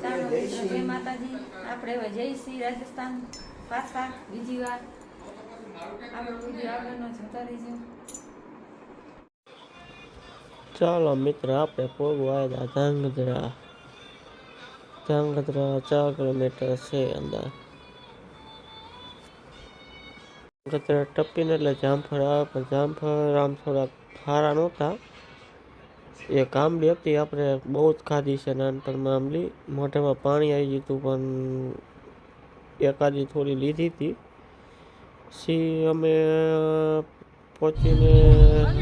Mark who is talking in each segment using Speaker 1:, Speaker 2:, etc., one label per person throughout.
Speaker 1: ચાલો મિત્રો, જય માતાજી. આપણે હવે જઈશી રાજસ્થાન પાછા બીજી વાર. આપણો વિડીયો આગળનો જોતા રહીજો.
Speaker 2: ચાલો મિત્ર, આપણે પોગવા આવ્યા ધ્રાંગધ્રા 4 કિલોમીટર છે અંદર. ધ્રાંગધ્રા ટપીને એટલે જામફળ આવે, પણ જામફળ આમ થોડાક સારા નહોતા. એ આંબલી હતી, આપણે બહુ જ ખાધી છે નાનપણમાં આંબલી. મોઢામાં પાણી આવી ગયું હતું, પણ એકાદી થોડી લીધી હતી. પછી અમે પહોંચીને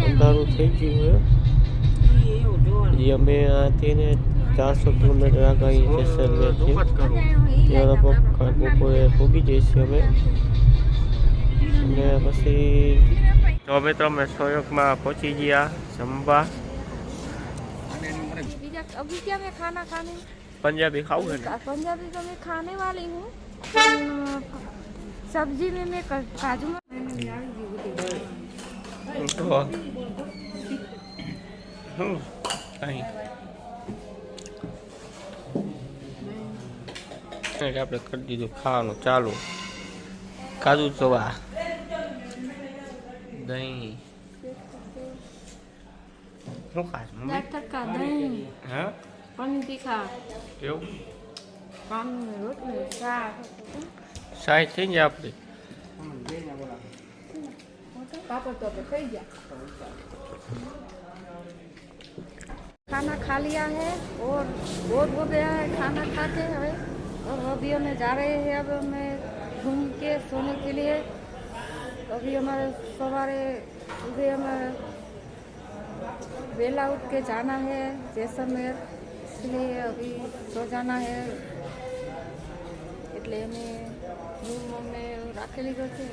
Speaker 2: અંધારું થઈ ગયું છે. અમે આથી ને 400 કિલોમીટર આગાહી જેસલમેરથી ત્યાં બપોરે પૂગી જઈશું અમે. અને પછી તો મિત્રો અમે સોયકમાં પહોંચી ગયા જમવા.
Speaker 1: अभी क्या मैं खाना खाने
Speaker 2: पंजाबी खाऊं है ना?
Speaker 1: पंजाबी तो मैं खाने वाली हूँ. सब्जी में मैं काजू
Speaker 2: तो कहीं આપણે કરી દીધું ખાવાનું ચાલુ. કાજુ ચવા, દહીં. શું ખાસ મમ્મી?
Speaker 1: તડકા, દહીં,
Speaker 2: હા,
Speaker 1: પનીર તીખા,
Speaker 2: એવું
Speaker 1: પાણી રોટલી, શાક.
Speaker 2: સાઈ થઈ જાય આપણી.
Speaker 1: पापड़ तो થઈ ગયા. खाना खा लिया है और बहुत हो गया है खाना खा के. अब अभी हमें जा रहे हैं. अब हमें घूम के सोने के लिए. अभी हमारे सवारे सुबह हमें वेला उठ के जाना है जैसलमेर, इसलिए अभी सो जाना है. એટલે અમે રૂમ અમે રાખેલી છે.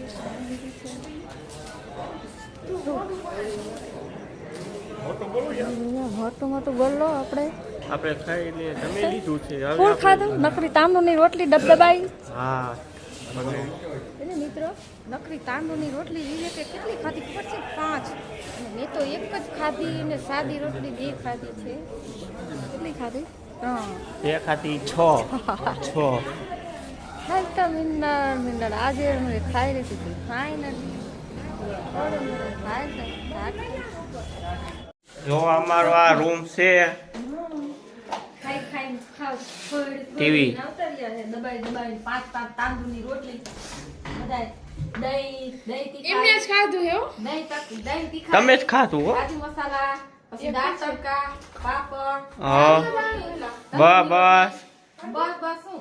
Speaker 1: મોટું બોલો.
Speaker 2: આપણે ખાઈને જમી લીધું છે.
Speaker 1: ફૂલ ખાધું. નકરી તાંદૂળની રોટલી ડબડબાઈ.
Speaker 2: હા
Speaker 1: એટલે મિત્રો, નકરી તાંદૂળની રોટલી લીધે કે કેટલી ખાધી ખબર છે? 5. અને મેં તો એક જ ખાધી અને સાદી રોટલી 2 ખાધી છે. કેટલી ખાધી? 3.
Speaker 2: એ ખાતી 6.
Speaker 1: મિનર આજે અમે ખાઈ રહી હતી. ફાઇનલી
Speaker 2: જો અમારો આ રૂમ છે. ટીવી
Speaker 1: દબાઈ 5 તાંદૂળની રોટલી બધાય દહીં
Speaker 3: એમને જ ખાધું હે.
Speaker 1: દહીં તીખા,
Speaker 2: તમે જ ખાધું હો.
Speaker 1: કાજુ મસાલા, પછી દાળ તડકા, પાપડ.
Speaker 2: હા બસ
Speaker 1: બસ શું